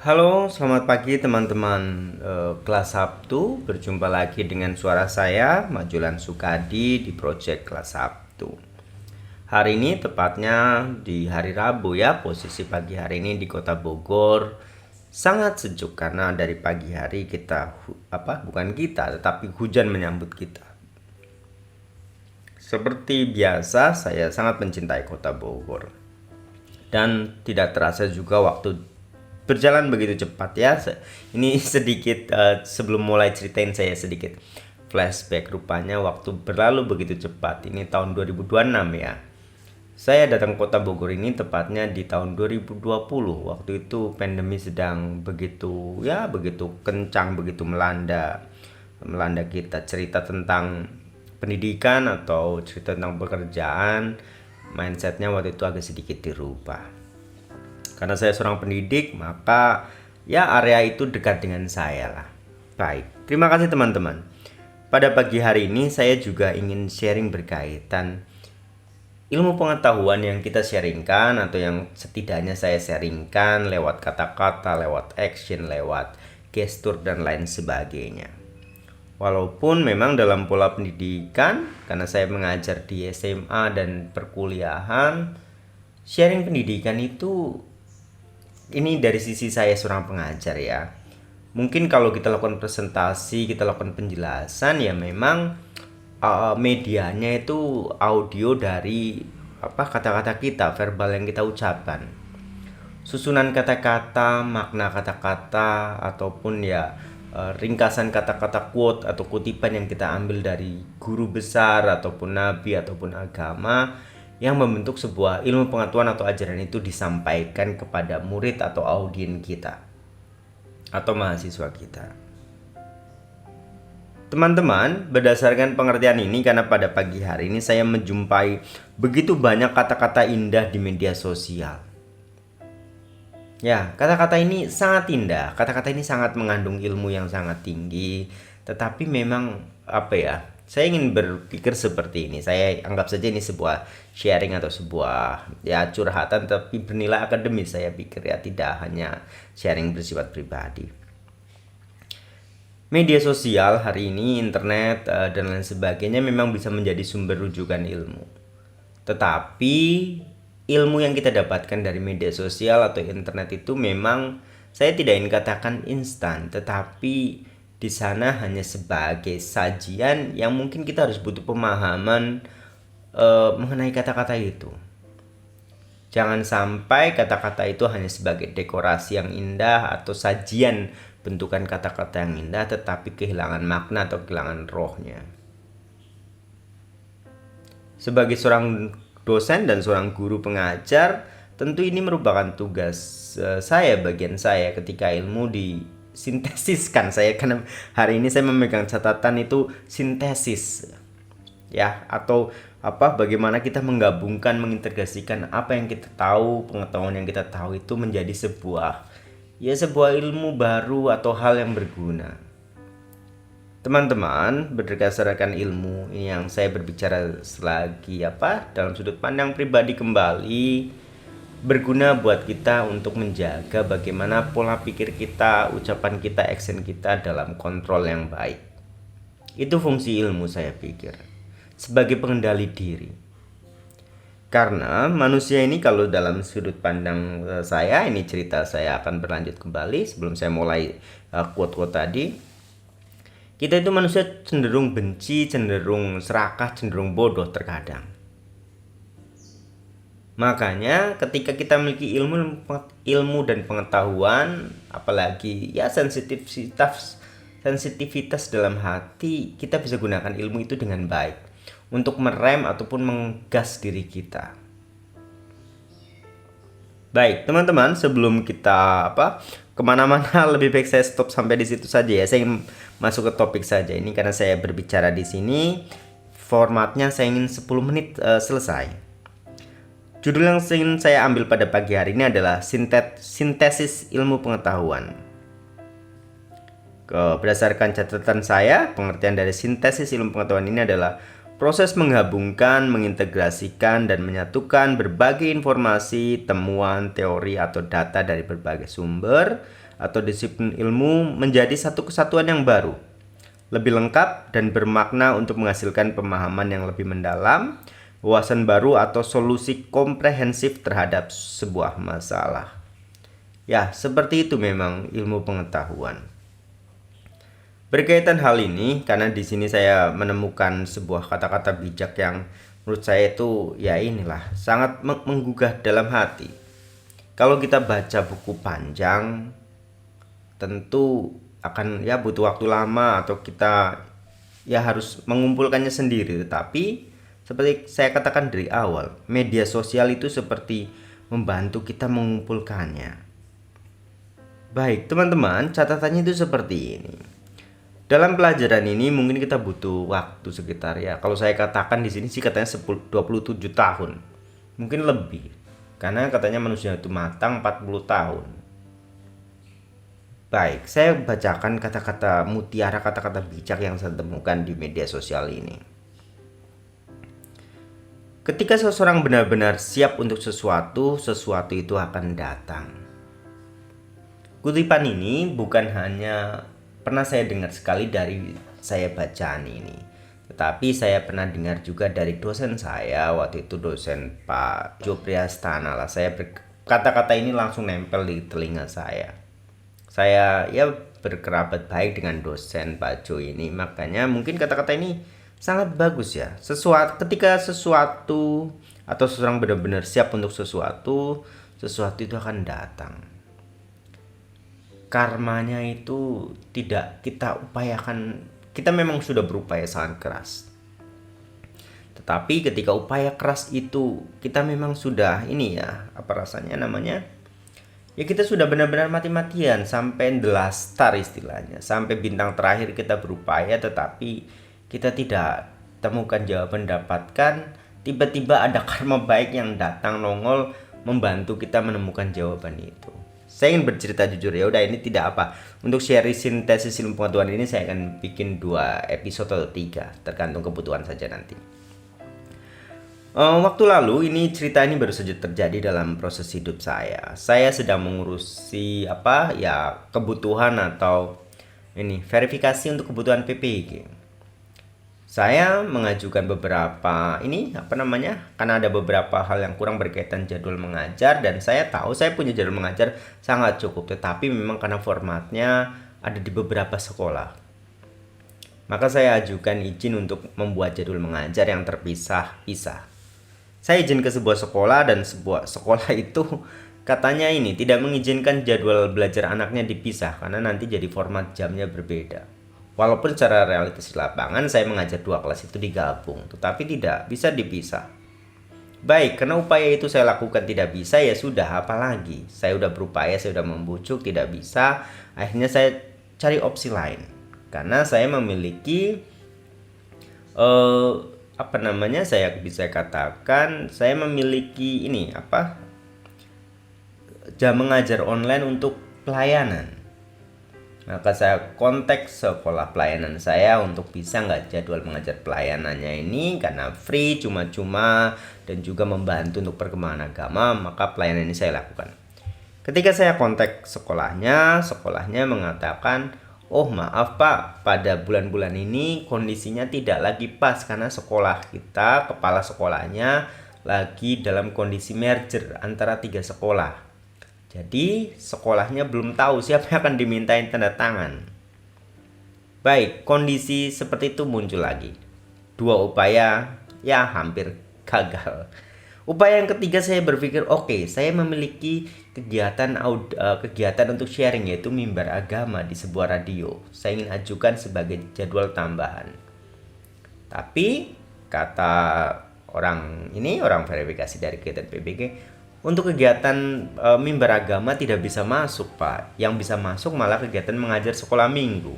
Halo, selamat pagi teman-teman kelas Sabtu. Berjumpa lagi dengan suara saya, Majulan Sukadi di Project Kelas Sabtu. Hari ini tepatnya di hari Rabu ya, posisi pagi hari ini di Kota Bogor sangat sejuk karena dari pagi hari bukan kita, tetapi hujan menyambut kita. Seperti biasa, saya sangat mencintai Kota Bogor. Dan tidak terasa juga waktu berjalan begitu cepat ya. Ini sedikit sebelum mulai ceritain saya sedikit flashback. Rupanya waktu berlalu begitu cepat. Ini tahun 2026 ya. Saya datang ke Kota Bogor ini tepatnya di tahun 2020. Waktu itu pandemi sedang begitu kencang, begitu melanda kita. Cerita tentang pendidikan atau cerita tentang pekerjaan, mindsetnya waktu itu agak sedikit dirubah. Karena saya seorang pendidik, maka ya area itu dekat dengan saya lah. Baik, terima kasih teman-teman. Pada pagi hari ini saya juga ingin sharing berkaitan ilmu pengetahuan yang kita sharingkan atau yang setidaknya saya sharingkan lewat kata-kata, lewat action, lewat gestur dan lain sebagainya. Walaupun memang dalam pola pendidikan, karena saya mengajar di SMA dan perkuliahan, sharing pendidikan itu ini dari sisi saya seorang pengajar ya. Mungkin kalau kita lakukan presentasi, kita lakukan penjelasan ya memang medianya itu audio dari kata-kata kita, verbal yang kita ucapkan. Susunan kata-kata, makna kata-kata ataupun ya ringkasan kata-kata quote atau kutipan yang kita ambil dari guru besar ataupun nabi ataupun agama yang membentuk sebuah ilmu pengetahuan atau ajaran itu disampaikan kepada murid atau audien kita atau mahasiswa kita. Teman-teman, berdasarkan pengertian ini karena pada pagi hari ini saya menjumpai begitu banyak kata-kata indah di media sosial. Ya, kata-kata ini sangat indah, kata-kata ini sangat mengandung ilmu yang sangat tinggi, tetapi memang saya ingin berpikir seperti ini. Saya anggap saja ini sebuah sharing atau sebuah ya curhatan tapi bernilai akademis saya pikir ya, tidak hanya sharing bersifat pribadi. Media sosial hari ini, internet dan lain sebagainya memang bisa menjadi sumber rujukan ilmu. Tetapi ilmu yang kita dapatkan dari media sosial atau internet itu memang saya tidak ingin katakan instan, tetapi di sana hanya sebagai sajian yang mungkin kita harus butuh pemahaman mengenai kata-kata itu. Jangan sampai kata-kata itu hanya sebagai dekorasi yang indah atau sajian bentukan kata-kata yang indah tetapi kehilangan makna atau kehilangan rohnya. Sebagai seorang dosen dan seorang guru pengajar, tentu ini merupakan tugas bagian saya ketika ilmu disintesiskan. Saya karena hari ini saya memegang catatan itu sintesis ya, atau bagaimana kita menggabungkan, mengintegrasikan apa yang kita tahu, pengetahuan yang kita tahu itu menjadi sebuah ilmu baru atau hal yang berguna. Teman-teman, berdasarkan ilmu ini yang saya berbicara selagi dalam sudut pandang pribadi kembali berguna buat kita untuk menjaga bagaimana pola pikir kita, ucapan kita, action kita dalam kontrol yang baik. Itu fungsi ilmu saya pikir sebagai pengendali diri. Karena manusia ini kalau dalam sudut pandang saya, ini cerita saya akan berlanjut kembali sebelum saya mulai quote-quote tadi. Kita itu manusia cenderung benci, cenderung serakah, cenderung bodoh terkadang. Makanya ketika kita memiliki ilmu dan pengetahuan, apalagi ya sensitivitas dalam hati, kita bisa gunakan ilmu itu dengan baik untuk merem ataupun menggas diri kita. Baik teman-teman, sebelum kita kemana-mana lebih baik saya stop sampai di situ saja ya. Saya ingin masuk ke topik saja ini karena saya berbicara di sini formatnya saya ingin 10 menit selesai. Judul yang ingin saya ambil pada pagi hari ini adalah sintesis ilmu pengetahuan. Berdasarkan catatan saya, pengertian dari sintesis ilmu pengetahuan ini adalah Proses menggabungkan, mengintegrasikan, dan menyatukan berbagai informasi, temuan, teori, atau data dari berbagai sumber atau disiplin ilmu menjadi satu kesatuan yang baru, lebih lengkap dan bermakna untuk menghasilkan pemahaman yang lebih mendalam, wawasan baru atau solusi komprehensif terhadap sebuah masalah. Ya, seperti itu memang ilmu pengetahuan. Berkaitan hal ini, karena di sini saya menemukan sebuah kata-kata bijak yang menurut saya itu ya inilah sangat menggugah dalam hati. Kalau kita baca buku panjang, tentu akan ya butuh waktu lama atau kita ya harus mengumpulkannya sendiri. Tetapi seperti saya katakan dari awal, media sosial itu seperti membantu kita mengumpulkannya. Baik, teman-teman, catatannya itu seperti ini. Dalam pelajaran ini mungkin kita butuh waktu sekitar ya, kalau saya katakan di sini sih katanya 27 tahun. Mungkin lebih. Karena katanya manusia itu matang 40 tahun. Baik, saya bacakan kata-kata mutiara, kata-kata bijak yang saya temukan di media sosial ini. Ketika seseorang benar-benar siap untuk sesuatu, sesuatu itu akan datang. Kutipan ini bukan hanya pernah saya dengar sekali dari saya bacaan ini, tetapi saya pernah dengar juga dari dosen saya, waktu itu dosen Pak Jo Priastana lah. Kata-kata ini langsung nempel di telinga saya. Saya ya berkerabat baik dengan dosen Pak Jo ini, makanya mungkin kata-kata ini sangat bagus ya. Ketika sesuatu atau seseorang benar-benar siap untuk sesuatu, sesuatu itu akan datang. Karmanya itu tidak kita upayakan, kita memang sudah berupaya sangat keras. Tetapi ketika upaya keras itu kita memang sudah ini ya, apa rasanya namanya? Ya kita sudah benar-benar mati-matian sampai the last star istilahnya. Sampai bintang terakhir kita berupaya tetapi kita tidak temukan jawaban, dapatkan, tiba-tiba ada karma baik yang datang nongol membantu kita menemukan jawaban itu. Saya ingin bercerita jujur ya, udah ini tidak apa. Untuk share sintesis ilmu pengetahuan ini saya akan bikin 2 episode atau 3, tergantung kebutuhan saja nanti. Waktu lalu ini cerita ini baru saja terjadi dalam proses hidup saya. Saya sedang mengurusi kebutuhan atau ini verifikasi untuk kebutuhan PPG. Saya mengajukan beberapa karena ada beberapa hal yang kurang berkaitan jadwal mengajar, dan saya tahu saya punya jadwal mengajar sangat cukup, tetapi memang karena formatnya ada di beberapa sekolah. Maka saya ajukan izin untuk membuat jadwal mengajar yang terpisah-pisah. Saya izin ke sebuah sekolah dan sebuah sekolah itu katanya ini tidak mengizinkan jadwal belajar anaknya dipisah karena nanti jadi format jamnya berbeda. Walaupun secara realitas di lapangan saya mengajar 2 kelas itu digabung, tetapi tidak bisa dipisah. Baik, karena upaya itu saya lakukan tidak bisa, ya sudah, apalagi. Saya udah berupaya, saya udah membujuk, tidak bisa. Akhirnya saya cari opsi lain. Karena saya memiliki saya bisa katakan saya memiliki jam mengajar online untuk pelayanan. Maka saya kontak sekolah pelayanan saya untuk bisa nggak jadwal mengajar pelayanannya ini karena free, cuma-cuma, dan juga membantu untuk perkembangan agama. Maka pelayanan ini saya lakukan. Ketika saya kontak sekolahnya mengatakan, oh maaf Pak, pada bulan-bulan ini kondisinya tidak lagi pas karena sekolah kita, kepala sekolahnya lagi dalam kondisi merger antara 3 sekolah. Jadi sekolahnya belum tahu siapa yang akan dimintain tanda tangan. Baik, kondisi seperti itu muncul lagi. 2 upaya ya hampir gagal. Upaya yang ketiga saya berpikir saya memiliki kegiatan untuk sharing, yaitu mimbar agama di sebuah radio. Saya ingin ajukan sebagai jadwal tambahan. Tapi kata orang verifikasi dari kegiatan PBG, untuk kegiatan mimbar agama tidak bisa masuk Pak. Yang bisa masuk malah kegiatan mengajar sekolah minggu.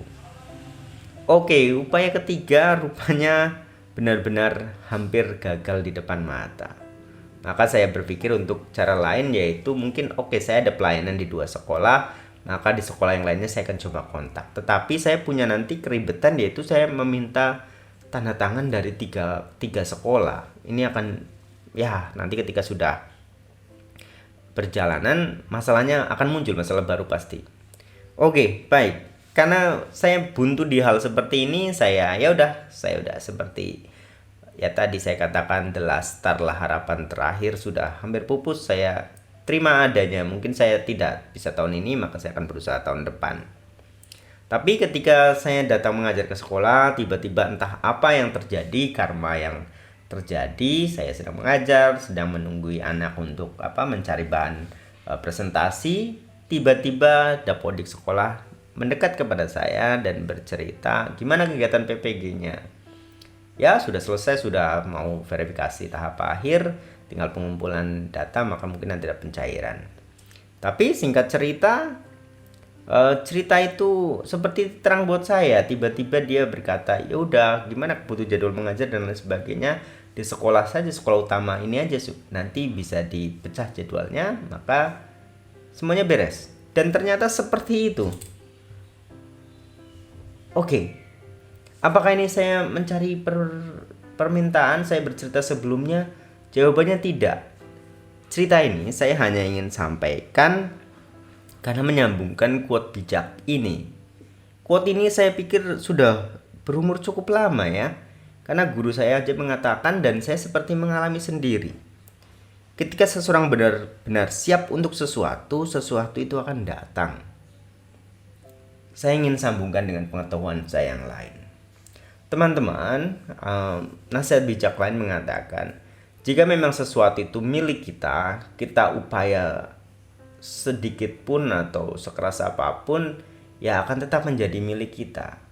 Upaya ketiga rupanya benar-benar hampir gagal di depan mata. Maka saya berpikir untuk cara lain, yaitu mungkin saya ada pelayanan di 2 sekolah, maka di sekolah yang lainnya saya akan coba kontak. Tetapi saya punya nanti keribetan, yaitu saya meminta tanda tangan dari tiga sekolah. Ini akan, ya nanti ketika sudah perjalanan masalahnya akan muncul, masalah baru pasti. Oke, baik. Karena saya buntu di hal seperti ini, saya udah seperti ya tadi saya katakan, the last star lah, harapan terakhir sudah hampir pupus. Saya terima adanya. Mungkin saya tidak bisa tahun ini, maka saya akan berusaha tahun depan. Tapi ketika saya datang mengajar ke sekolah, tiba-tiba entah apa yang terjadi, karma yang terjadi. Saya sedang mengajar, sedang menunggui anak untuk mencari bahan presentasi. Tiba-tiba Dapodik sekolah mendekat kepada saya dan bercerita gimana kegiatan PPG-nya. Ya sudah selesai, sudah mau verifikasi tahap akhir, tinggal pengumpulan data, maka mungkin nanti ada pencairan. Tapi singkat cerita, cerita itu seperti terang buat saya. Tiba-tiba dia berkata, ya udah, gimana butuh jadwal mengajar dan lain sebagainya, di sekolah saja, sekolah utama ini aja, nanti bisa dipecah jadwalnya, maka semuanya beres. Dan ternyata seperti itu. Oke, apakah ini saya mencari permintaan? Saya bercerita sebelumnya? Jawabannya tidak. Cerita ini saya hanya ingin sampaikan karena menyambungkan quote bijak ini. Quote ini saya pikir sudah berumur cukup lama ya, karena guru saya aja mengatakan dan saya seperti mengalami sendiri. Ketika seseorang benar-benar siap untuk sesuatu itu akan datang. Saya ingin sambungkan dengan pengetahuan saya yang lain. Teman-teman, nasihat bijak lain mengatakan, jika memang sesuatu itu milik kita, kita upaya sedikit pun atau sekeras apapun, ya akan tetap menjadi milik kita.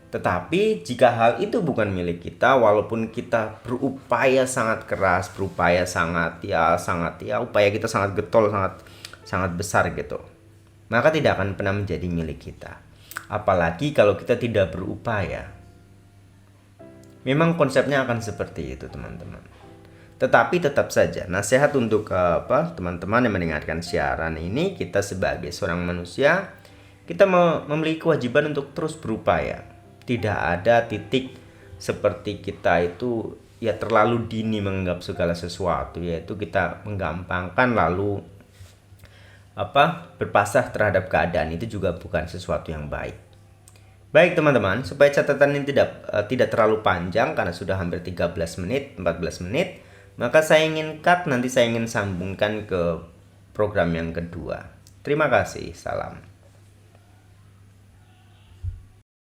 Tetapi jika hal itu bukan milik kita, walaupun kita berupaya sangat keras, berupaya sangat upaya kita sangat getol, sangat besar gitu, maka tidak akan pernah menjadi milik kita. Apalagi kalau kita tidak berupaya. Memang konsepnya akan seperti itu, teman-teman. Tetapi tetap saja nasihat untuk teman-teman yang mendengarkan siaran ini, kita sebagai seorang manusia, kita memiliki kewajiban untuk terus berupaya. Tidak ada titik seperti kita itu ya terlalu dini menganggap segala sesuatu, yaitu kita menggampangkan lalu berpasrah terhadap keadaan. Itu juga bukan sesuatu yang baik. Baik teman-teman, supaya catatan ini tidak terlalu panjang karena sudah hampir 14 menit, maka saya ingin cut, nanti saya ingin sambungkan ke program yang kedua. Terima kasih, salam.